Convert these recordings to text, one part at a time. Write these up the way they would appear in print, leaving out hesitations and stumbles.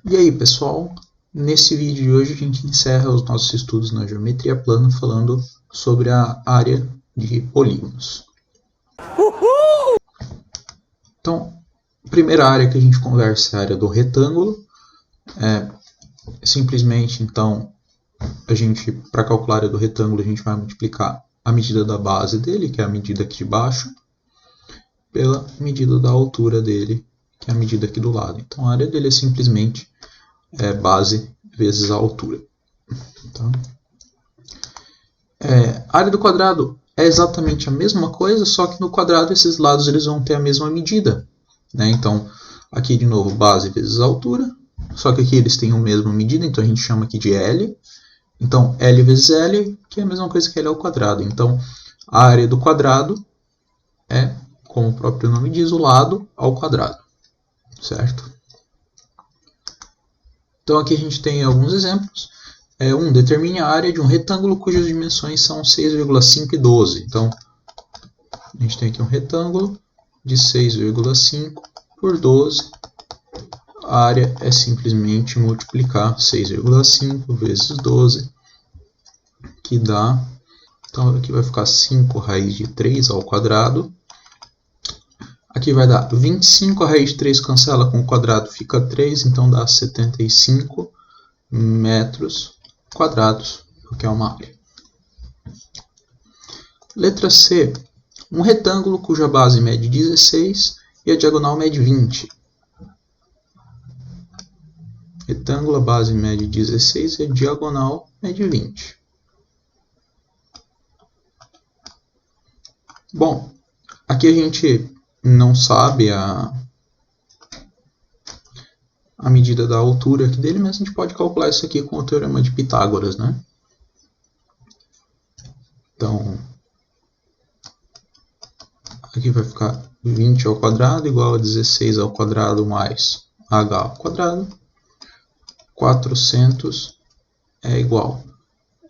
E aí, pessoal, nesse vídeo de hoje a gente encerra os nossos estudos na geometria plana falando sobre a área de polígonos. Uhul! Então, a primeira área que a gente conversa é a área do retângulo. Simplesmente, então, para calcular a área do retângulo, a gente vai multiplicar a medida da base dele, que é a medida aqui de baixo, pela medida da altura dele, que é a medida aqui do lado. Então, a área dele é simplesmente base vezes a altura. Tá? A área do quadrado é exatamente a mesma coisa, só que no quadrado esses lados eles vão ter a mesma medida. Né? Então, aqui de novo, base vezes a altura, só que aqui eles têm a mesma medida, então a gente chama aqui de L. Então, L vezes L, que é a mesma coisa que L ao quadrado. Então, a área do quadrado é, como o próprio nome diz, o lado ao quadrado. Certo? Então, aqui a gente tem alguns exemplos. Determine a área de um retângulo cujas dimensões são 6,5 e 12. Então, a gente tem aqui um retângulo de 6,5 por 12. A área é simplesmente multiplicar 6,5 vezes 12, que dá... Então, aqui vai ficar 5 raiz de 3 ao quadrado. Aqui vai dar 25, a raiz de 3 cancela com o quadrado, fica 3, então dá 75 metros quadrados, porque é uma área. Letra C. Um retângulo cuja base mede 16 e a diagonal mede 20. Retângulo, a base mede 16 e a diagonal mede 20. Bom, aqui a gente não sabe a medida da altura aqui dele, mas a gente pode calcular isso aqui com o teorema de Pitágoras, né? Então, aqui vai ficar 20 ao quadrado igual a 16 ao quadrado mais h ao quadrado. 400 é igual.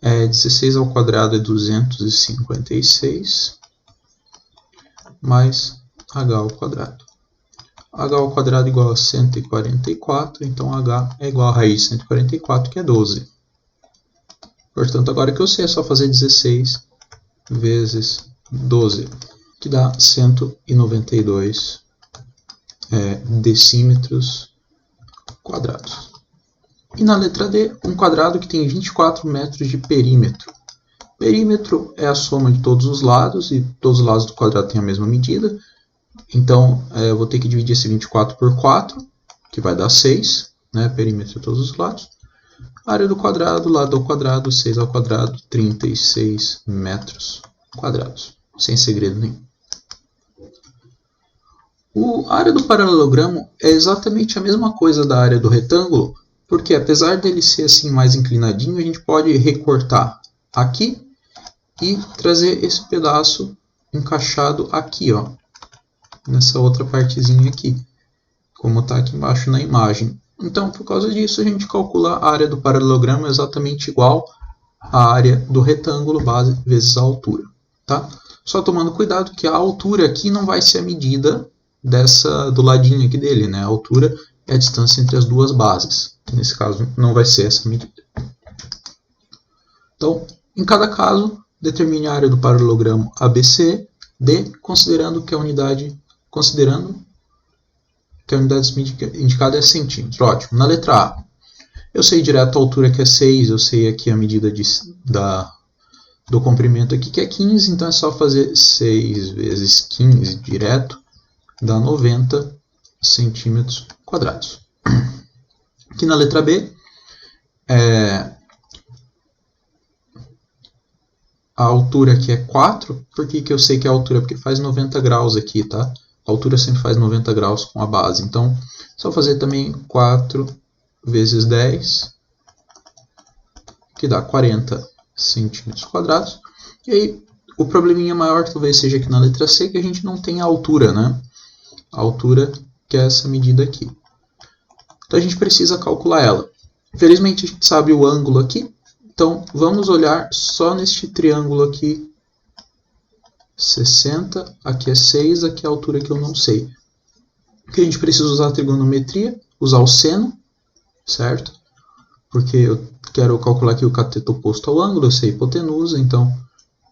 16 ao quadrado é 256 mais h ao quadrado. H ao quadrado igual a 144, então h é igual a raiz de 144, que é 12. Portanto, agora que eu sei, é só fazer 16 vezes 12, que dá 192 decímetros quadrados. E na letra D, um quadrado que tem 24 metros de perímetro. Perímetro é a soma de todos os lados, e todos os lados do quadrado têm a mesma medida. Então, eu vou ter que dividir esse 24 por 4, que vai dar 6, né? Perímetro de todos os lados. Área do quadrado, lado ao quadrado, 6 ao quadrado, 36 metros quadrados. Sem segredo nenhum. A área do paralelogramo é exatamente a mesma coisa da área do retângulo, porque apesar dele ser assim mais inclinadinho, a gente pode recortar aqui e trazer esse pedaço encaixado aqui, ó. Nessa outra partezinha aqui, como está aqui embaixo na imagem. Então, por causa disso, a gente calcula a área do paralelogramo exatamente igual à área do retângulo, base vezes a altura. Tá? Só tomando cuidado que a altura aqui não vai ser a medida do ladinho aqui dele. Né? A altura é a distância entre as duas bases. Nesse caso, não vai ser essa medida. Então, em cada caso, determine a área do paralelogramo ABC, D, considerando que a unidade indicada é centímetro. Ótimo. Na letra A, eu sei direto a altura que é 6, eu sei aqui a medida do comprimento aqui que é 15, então é só fazer 6 vezes 15 direto, dá 90 centímetros quadrados. Aqui na letra B, a altura aqui é 4. Por que eu sei que é a altura? Porque faz 90 graus aqui, tá? A altura sempre faz 90 graus com a base. Então, só fazer também 4 vezes 10, que dá 40 centímetros quadrados. E aí, o probleminha maior talvez seja aqui na letra C, que a gente não tem a altura, né? A altura que é essa medida aqui. Então, a gente precisa calcular ela. Infelizmente, a gente sabe o ângulo aqui. Então, vamos olhar só neste triângulo aqui, 60, aqui é 6, aqui é a altura que eu não sei. O que a gente precisa usar a trigonometria, usar o seno, certo? Porque eu quero calcular aqui o cateto oposto ao ângulo, eu sei a hipotenusa, então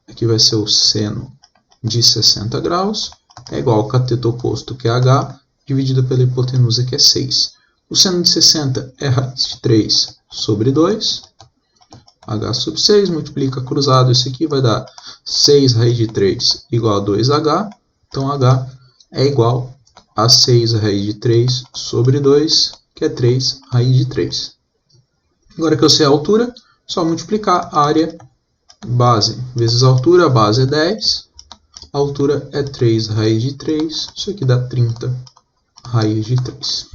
aqui vai ser o seno de 60 graus, é igual ao cateto oposto, que é h, dividido pela hipotenusa, que é 6. O seno de 60 é raiz de 3 sobre 2, h sobre 6, multiplica cruzado, isso aqui vai dar 6 raiz de 3 igual a 2h, então h é igual a 6 raiz de 3 sobre 2, que é 3 raiz de 3. Agora que eu sei a altura, só multiplicar a área base vezes a altura é 10, a altura é 3 raiz de 3, isso aqui dá 30 raiz de 3.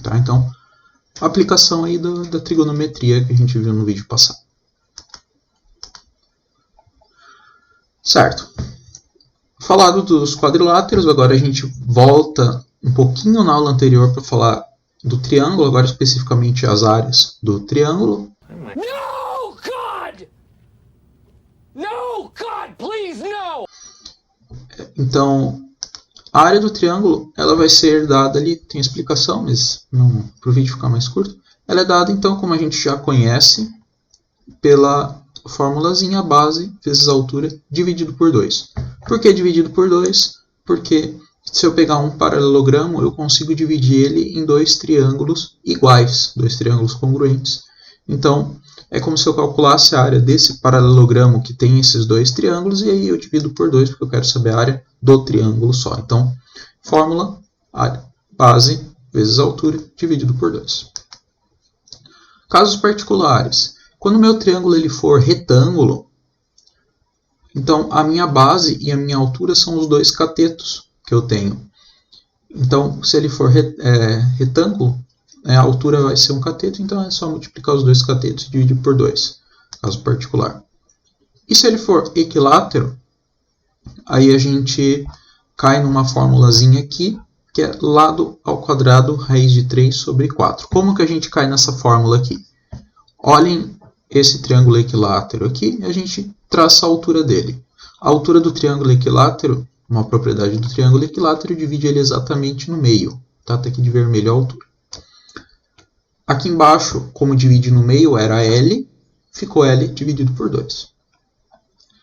Tá? Então, aplicação aí da trigonometria que a gente viu no vídeo passado. Certo. Falado dos quadriláteros, agora a gente volta um pouquinho na aula anterior para falar do triângulo, agora especificamente as áreas do triângulo. No, God! No, God, please, no! Então, a área do triângulo ela vai ser dada ali, tem explicação, mas para o vídeo ficar mais curto. Ela é dada, então, como a gente já conhece, pela formulazinha base vezes a altura dividido por 2. Por que dividido por 2? Porque se eu pegar um paralelogramo, eu consigo dividir ele em dois triângulos iguais, dois triângulos congruentes. Então, é como se eu calculasse a área desse paralelogramo que tem esses dois triângulos, e aí eu divido por 2, porque eu quero saber a área do triângulo só. Então, fórmula, área, base vezes a altura, dividido por 2. Casos particulares. Quando o meu triângulo ele for retângulo, então a minha base e a minha altura são os dois catetos que eu tenho. Então, se ele for retângulo, a altura vai ser um cateto, então é só multiplicar os dois catetos e dividir por 2, caso particular. E se ele for equilátero, aí a gente cai numa formulazinha aqui, que é lado ao quadrado raiz de 3 sobre 4. Como que a gente cai nessa fórmula aqui? Olhem esse triângulo equilátero aqui e a gente traça a altura dele. A altura do triângulo equilátero, uma propriedade do triângulo equilátero, divide ele exatamente no meio. Tá aqui de vermelho a altura. Aqui embaixo, como divide no meio, era L, ficou L dividido por 2.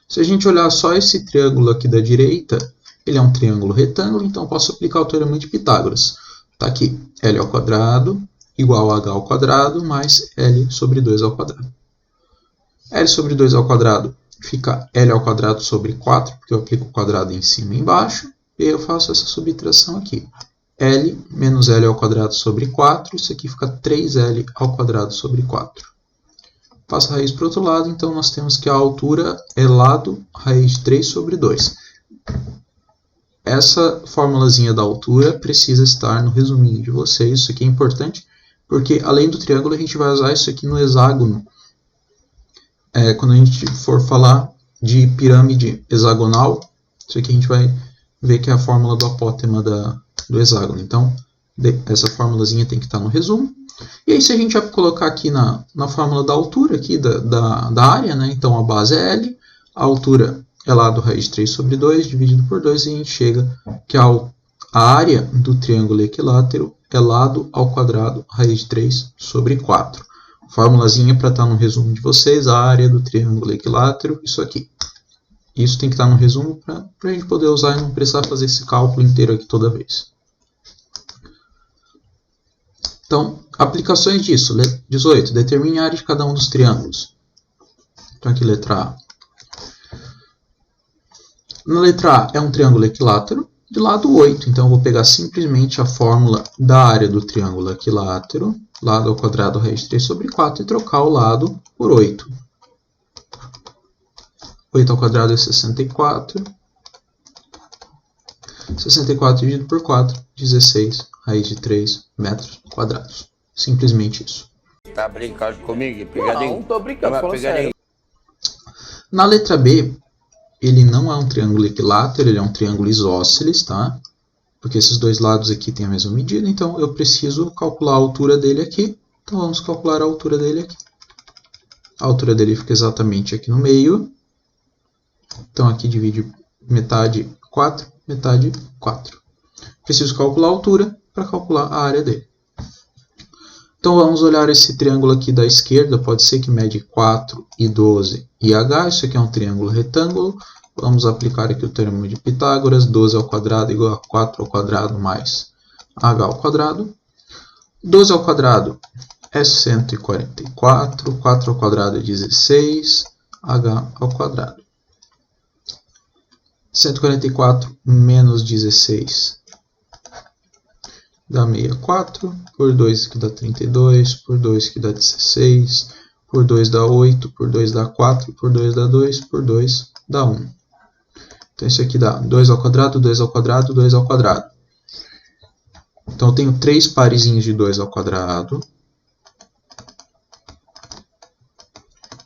Se a gente olhar só esse triângulo aqui da direita, ele é um triângulo retângulo, então eu posso aplicar o teorema de Pitágoras. Está aqui, L ao quadrado igual a H ao quadrado mais L sobre 2 ao quadrado. L sobre 2 ao quadrado fica L ao quadrado sobre 4, porque eu aplico o quadrado em cima e embaixo, e eu faço essa subtração aqui. L menos L ao quadrado sobre 4, isso aqui fica 3L ao quadrado sobre 4. Passa a raiz para o outro lado, então nós temos que a altura é lado raiz de 3 sobre 2. Essa formulazinha da altura precisa estar no resuminho de vocês, isso aqui é importante, porque além do triângulo a gente vai usar isso aqui no hexágono. Quando a gente for falar de pirâmide hexagonal, isso aqui a gente vai ver que é a fórmula do apótema do hexágono. Então, essa formulazinha tem que estar no resumo. E aí, se a gente vai colocar aqui na fórmula da altura aqui da área, né? Então a base é L, a altura é lado raiz de 3 sobre 2, dividido por 2, e a gente chega que a área do triângulo equilátero é lado ao quadrado raiz de 3 sobre 4. Formulazinha para estar no resumo de vocês, a área do triângulo equilátero, isso aqui. Isso tem que estar no resumo para a gente poder usar e não precisar fazer esse cálculo inteiro aqui toda vez. Então, aplicações disso. 18. Determine a área de cada um dos triângulos. Então, aqui letra A. Na letra A é um triângulo equilátero de lado 8. Então, eu vou pegar simplesmente a fórmula da área do triângulo equilátero, lado ao quadrado raiz de 3 sobre 4, e trocar o lado por 8. 8 ao quadrado é 64. 64 dividido por 4, 16 raiz de 3 metros quadrados. Simplesmente isso. Tá brincando comigo? Pegadinho? Não, tô brincando, falando sério. Na letra B, ele não é um triângulo equilátero, ele é um triângulo isósceles, tá? Porque esses dois lados aqui têm a mesma medida, então eu preciso calcular a altura dele aqui. Então vamos calcular a altura dele aqui. A altura dele fica exatamente aqui no meio. Então aqui divide metade 4, metade 4. Preciso calcular a altura para calcular a área dele. Então vamos olhar esse triângulo aqui da esquerda, pode ser que mede 4 e 12 e h, isso aqui é um triângulo retângulo. Vamos aplicar aqui o teorema de Pitágoras, 12 ao quadrado igual a 4 ao quadrado mais h ao quadrado. 12 ao quadrado é 144, 4 ao quadrado é 16, h ao quadrado. 144 menos 16 dá 64, por 2 que dá 32, por 2 que dá 16, por 2 dá 8, por 2 dá 4, por 2 dá 2, por 2 dá 1. Então isso aqui dá 2 ao quadrado, 2 ao quadrado, 2 ao quadrado. Então eu tenho 3 parezinhos de 2 ao quadrado.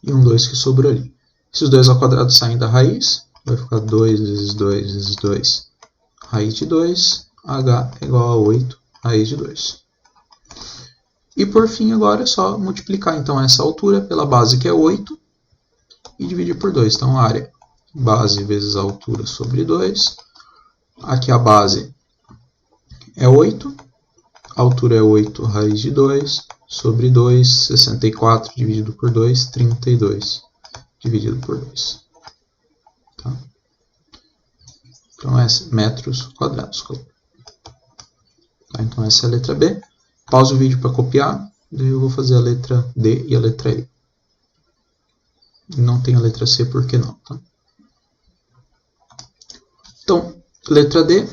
E um 2 que sobrou ali. Se os 2 ao quadrado saem da raiz, vai ficar 2 vezes 2 vezes 2, raiz de 2, h é igual a 8, raiz de 2. E por fim agora é só multiplicar então essa altura pela base que é 8 e dividir por 2. Então a área, base vezes a altura sobre 2. Aqui a base é 8, a altura é 8, raiz de 2, sobre 2, 64 dividido por 2, 32 dividido por 2. Tá? Então é metros quadrados. Tá? Então essa é a letra B. Pausa o vídeo para copiar, daí eu vou fazer a letra D e a letra E. Não tem a letra C, por que não? Tá? Então, letra D.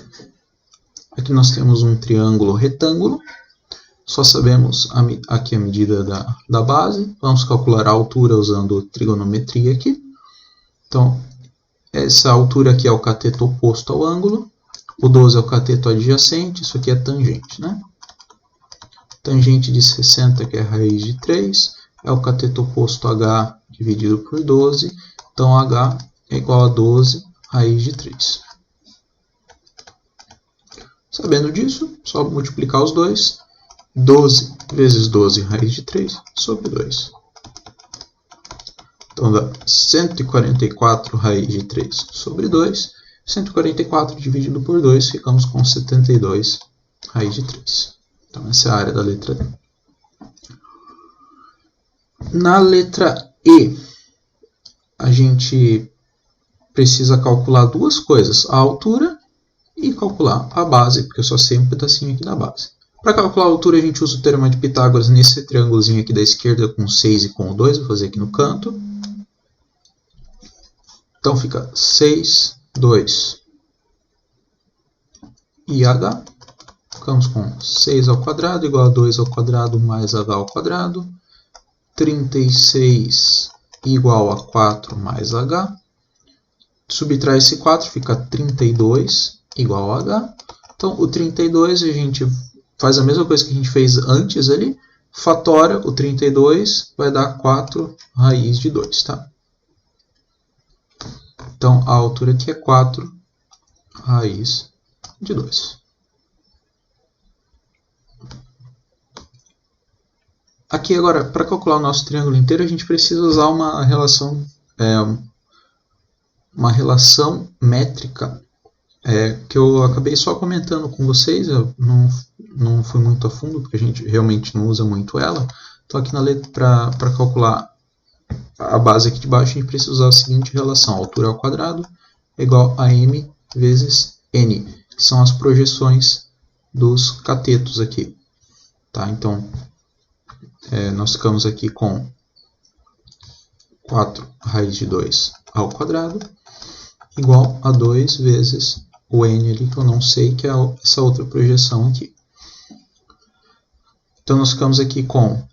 Aqui nós temos um triângulo retângulo. Só sabemos aqui a medida da base. Vamos calcular a altura usando trigonometria aqui. Então, essa altura aqui é o cateto oposto ao ângulo. O 12 é o cateto adjacente. Isso aqui é tangente, né? Tangente de 60, que é a raiz de 3, é o cateto oposto a h dividido por 12. Então, h é igual a 12, raiz de 3. Sabendo disso, só multiplicar os dois. 12 vezes 12, raiz de 3, sobre 2. Então, dá 144, raiz de 3, sobre 2. 144 dividido por 2, ficamos com 72, raiz de 3. Então, essa é a área da letra D. Na letra E, a gente precisa calcular duas coisas. A altura e calcular a base, porque eu só sei um pedacinho aqui da base. Para calcular a altura, a gente usa o teorema de Pitágoras nesse triângulozinho aqui da esquerda com 6 e com 2. Vou fazer aqui no canto. Então, fica 6, 2 e h. Ficamos com 6 ao quadrado igual a 2 ao quadrado mais h ao quadrado. 36 igual a 4 mais h. Subtrai esse 4, fica 32 igual a h. Então, o 32 a gente faz a mesma coisa que a gente fez antes ali. Fatora o 32, vai dar 4 raiz de 2, tá? Então, a altura aqui é 4 raiz de 2. Aqui agora, para calcular o nosso triângulo inteiro, a gente precisa usar uma relação métrica que eu acabei só comentando com vocês. Eu não fui muito a fundo, porque a gente realmente não usa muito ela. Então aqui na letra, para calcular a base aqui de baixo, a gente precisa usar a seguinte relação. A altura ao quadrado é igual a m vezes n, que são as projeções dos catetos aqui. Tá? Então, nós ficamos aqui com 4 raiz de 2 ao quadrado igual a 2 vezes o n ali, que eu não sei, que é essa outra projeção aqui. Então, nós ficamos aqui com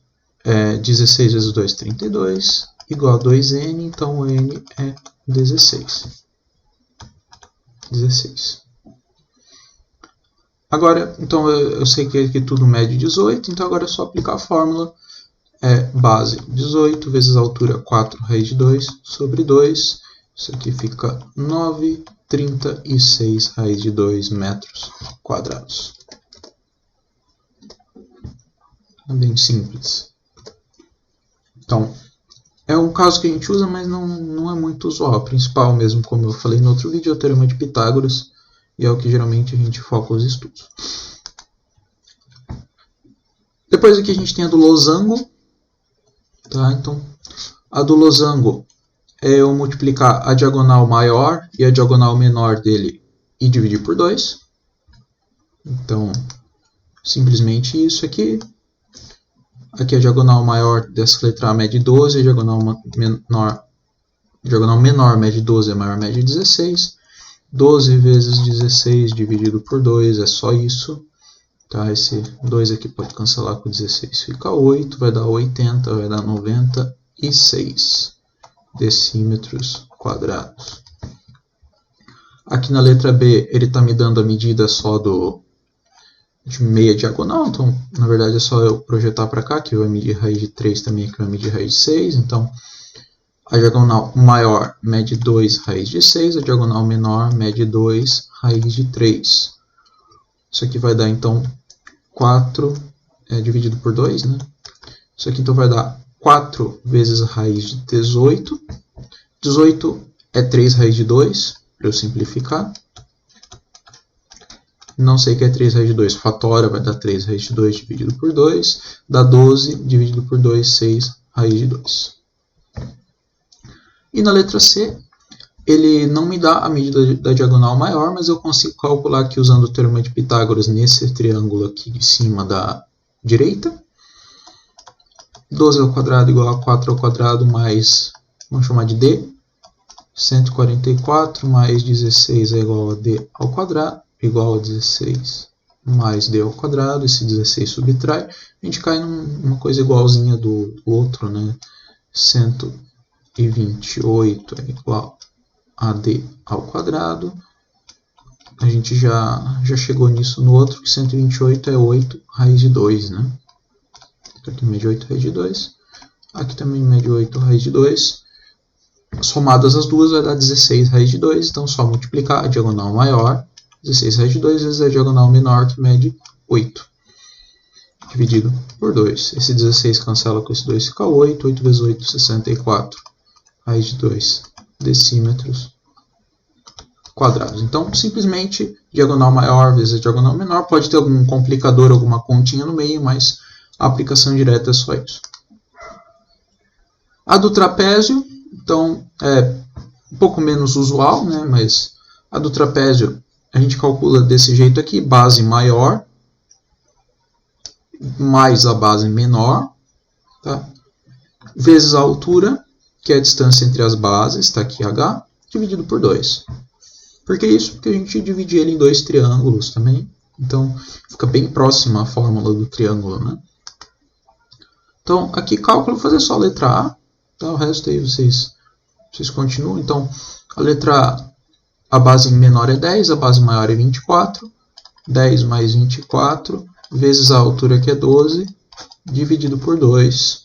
16 vezes 2, 32, igual a 2n, então o n é 16. 16. Agora, então eu sei que aqui tudo mede 18, então agora é só aplicar a fórmula. Base 18 vezes a altura 4 raiz de 2 sobre 2. Isso aqui fica 9, 36 raiz de 2 metros quadrados. É bem simples. Então, é um caso que a gente usa, mas não é muito usual. O principal mesmo, como eu falei no outro vídeo, é o teorema de Pitágoras, e é o que geralmente a gente foca os estudos. Depois aqui a gente tem a do losango. Tá? Então, a do losango é eu multiplicar a diagonal maior e a diagonal menor dele e dividir por 2. Então, simplesmente isso aqui. Aqui a diagonal maior dessa letra A mede 12, a diagonal menor mede 12, a maior mede 16. 12 vezes 16 dividido por 2 é só isso. Tá? Esse 2 aqui pode cancelar com 16, fica 8, vai dar 80, vai dar 96 decímetros quadrados. Aqui na letra B, ele está me dando a medida só de meia diagonal, então na verdade é só eu projetar para cá, que vai medir raiz de 3 também, aqui vai medir raiz de 6, então a diagonal maior mede 2 raiz de 6, a diagonal menor mede 2 raiz de 3. Isso aqui vai dar então 4 dividido por 2, né? Isso aqui então vai dar 4 vezes raiz de 18. 18 é 3 raiz de 2, para eu simplificar. Não sei o que é 3 raiz de 2. Fatora vai dar 3 raiz de 2 dividido por 2. Dá 12 dividido por 2, 6 raiz de 2. E na letra C, ele não me dá a medida da diagonal maior, mas eu consigo calcular aqui usando o teorema de Pitágoras nesse triângulo aqui de cima da direita. 12 ao quadrado igual a 4 ao quadrado mais, vamos chamar de D. 144 mais 16 é igual a D ao quadrado, igual a 16 mais D ao quadrado. Esse 16 subtrai, a gente cai numa coisa igualzinha do outro, né? 128 é igual a D ao quadrado. A gente já chegou nisso no outro, que 128 é 8 raiz de 2, né? Aqui mede 8 raiz de 2. Aqui também mede 8 raiz de 2. Somadas as duas vai dar 16 raiz de 2. Então, só multiplicar a diagonal maior, 16 raiz de 2, vezes a diagonal menor, que mede 8. Dividido por 2. Esse 16 cancela com esse 2, fica 8. 8 vezes 8, 64 raiz de 2 decímetros quadrados. Então, simplesmente, diagonal maior vezes a diagonal menor. Pode ter algum complicador, alguma continha no meio, mas a aplicação direta é só isso. A do trapézio, então, é um pouco menos usual, né? Mas a do trapézio a gente calcula desse jeito aqui: base maior mais a base menor, tá? Vezes a altura, que é a distância entre as bases, está aqui h, dividido por 2. Por que isso? Porque a gente divide ele em dois triângulos também. Então, fica bem próxima a fórmula do triângulo, né? Então, aqui cálculo, vou fazer só a letra A. Tá? O resto aí vocês continuam. Então, a letra A, a base menor é 10, a base maior é 24. 10 mais 24, vezes a altura, que é 12, dividido por 2.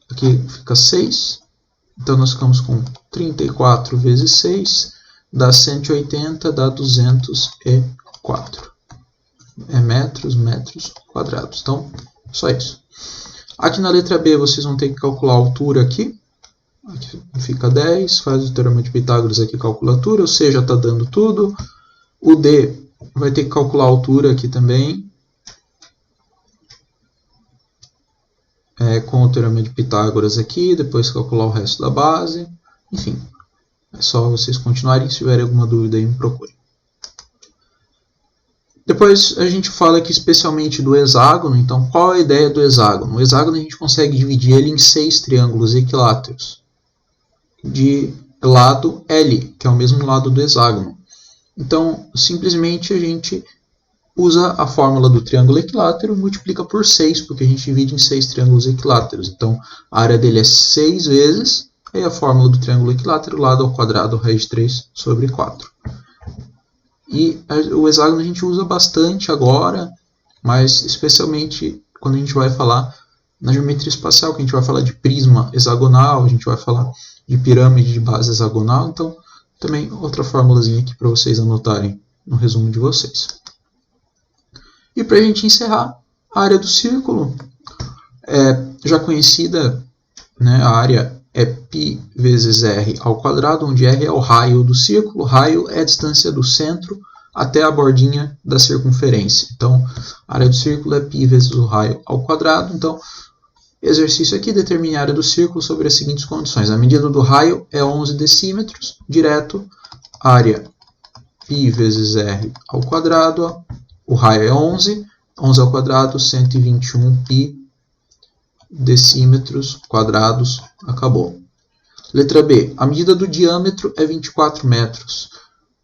Aqui fica 6. Então, nós ficamos com 34 vezes 6, dá 180, dá 204. É metros quadrados. Então, só isso. Aqui na letra B, vocês vão ter que calcular a altura aqui. Aqui fica 10, faz o teorema de Pitágoras aqui, calcula a altura, ou seja, está dando tudo. O D vai ter que calcular a altura aqui também. Com o teorema de Pitágoras aqui, depois calcular o resto da base. Enfim, é só vocês continuarem. Se tiverem alguma dúvida aí, me procurem. Depois a gente fala aqui especialmente do hexágono. Então, qual é a ideia do hexágono? O hexágono a gente consegue dividir ele em 6 triângulos equiláteros de lado L, que é o mesmo lado do hexágono. Então, simplesmente a gente usa a fórmula do triângulo equilátero e multiplica por 6, porque a gente divide em 6 triângulos equiláteros. Então, a área dele é 6 vezes, aí a fórmula do triângulo equilátero, lado ao quadrado, raiz de 3 sobre 4. E o hexágono a gente usa bastante agora, mas especialmente quando a gente vai falar na geometria espacial, que a gente vai falar de prisma hexagonal, a gente vai falar de pirâmide de base hexagonal. Então, também outra formulazinha aqui para vocês anotarem no resumo de vocês. E para a gente encerrar, a área do círculo é já conhecida, né? A área é π vezes r ao quadrado, onde r é o raio do círculo. Raio é a distância do centro até a bordinha da circunferência. Então, a área do círculo é π vezes o raio ao quadrado. Então, exercício aqui, determine a área do círculo sobre as seguintes condições. A medida do raio é 11 decímetros, direto, área π vezes r ao quadrado, o raio é 11 ao quadrado, 121 π decímetros quadrados, acabou. Letra B, a medida do diâmetro é 24 metros.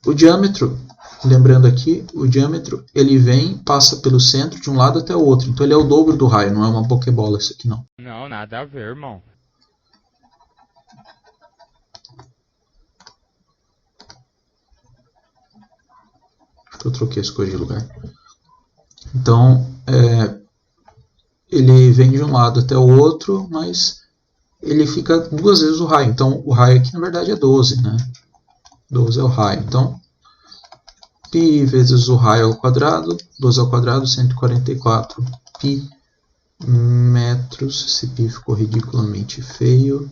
O diâmetro, lembrando aqui, o diâmetro ele vem, passa pelo centro de um lado até o outro. Então ele é o dobro do raio, não é uma pokebola isso aqui não. Não, nada a ver, irmão. Acho que eu troquei as coisas de lugar. Então, ele vem de um lado até o outro, mas ele fica 2 vezes o raio. Então, o raio aqui, na verdade, é 12, né? 12 é o raio. Então, π vezes o raio ao quadrado, 12 ao quadrado, 144 π metros. Esse π ficou ridiculamente feio.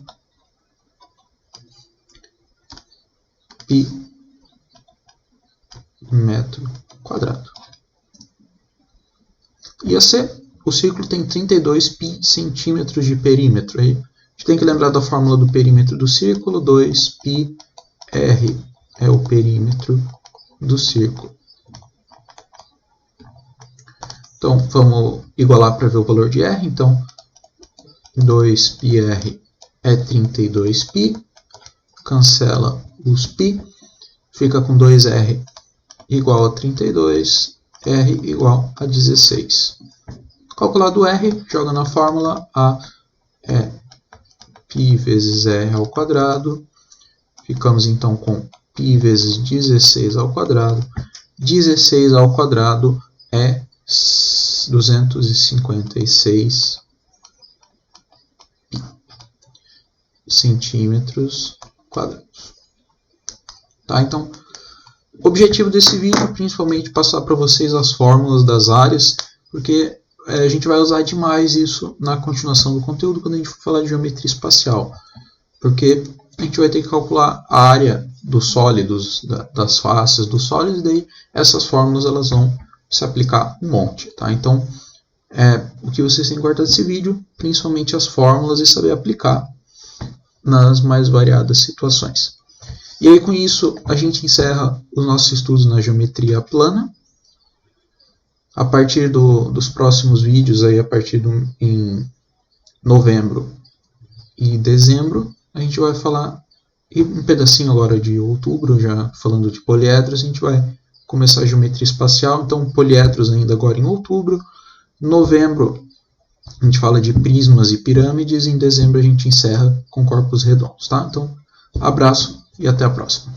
π metro quadrado. E a C, o círculo tem 32 π centímetros de perímetro. Aí, a gente tem que lembrar da fórmula do perímetro do círculo, 2πr é o perímetro do círculo. Então, vamos igualar para ver o valor de R. Então, 2πr é 32π, cancela os π, fica com 2r igual a 32, r igual a 16. Calculado r, joga na fórmula, a é π vezes r ao quadrado. Ficamos então com π vezes 16 ao quadrado. 16 ao quadrado é 256 centímetros quadrados. Tá? Então, o objetivo desse vídeo é principalmente passar para vocês as fórmulas das áreas, porque a gente vai usar demais isso na continuação do conteúdo quando a gente for falar de geometria espacial. Porque a gente vai ter que calcular a área dos sólidos, das faces dos sólidos, e daí essas fórmulas elas vão se aplicar um monte. Tá? Então, o que vocês têm que guardar desse vídeo, principalmente as fórmulas e saber aplicar nas mais variadas situações. E aí com isso a gente encerra os nossos estudos na geometria plana. A partir dos próximos vídeos, aí, a partir em novembro e dezembro, a gente vai falar, e um pedacinho agora de outubro, já falando de poliedros, a gente vai começar a geometria espacial. Então poliedros ainda agora em outubro. Em novembro a gente fala de prismas e pirâmides, e em dezembro a gente encerra com corpos redondos. Tá? Então, abraço e até a próxima.